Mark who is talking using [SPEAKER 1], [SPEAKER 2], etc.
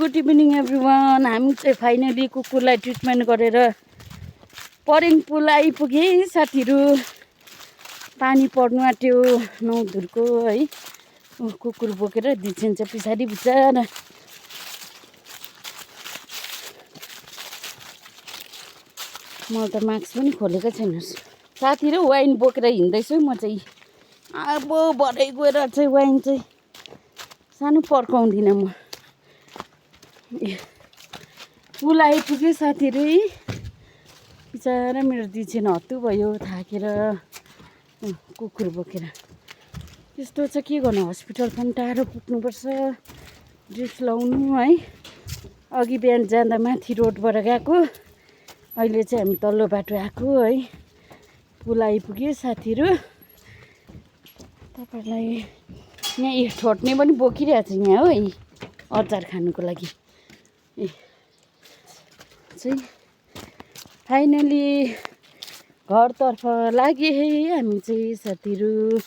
[SPEAKER 1] Good evening everyone. हामी चाहिँ finally कुकुरलाई ट्रिटमेन्ट गरेर परिङ पुल आइपुगे साथीहरू। पानी पर्नु आँट्यो नौधुरको है। कुकुर बोकेर दिन्छन्छ पछाडि बिचरा। म त मास्क पनि खोलेको छैन साथीहरू। वाइन बोकेर हिँड्दैछु म चाहिँ। अब भरे गएर चाहिँ वाइन चाहिँ सानो पर्काउँदिनँ म। पुल आइपुग्यो साथीहरू। बिचरा मेरो दिछेन हत्तु भयो थाकेर कुकुर बोकेर। यस्तो चाहिँ के गर्नु, हस्पिटल पनि टाढो पुग्नुपर्छ ड्रिप्स लाउनु है। अघि बिहान जाँदा माथि रोडबाट गएको, अहिले चाहिँ हामी तल्लो बाटो आएको है। पुल आइपुग्यो साथीहरू। तपाईँहरूलाई यहाँ ठोट्ने पनि बोकिरहेको छ यहाँ हो, अचार खानुको लागि चाहिँ। फाइनली घरतर्फ लागे है हामी चाहिँ साथीहरू।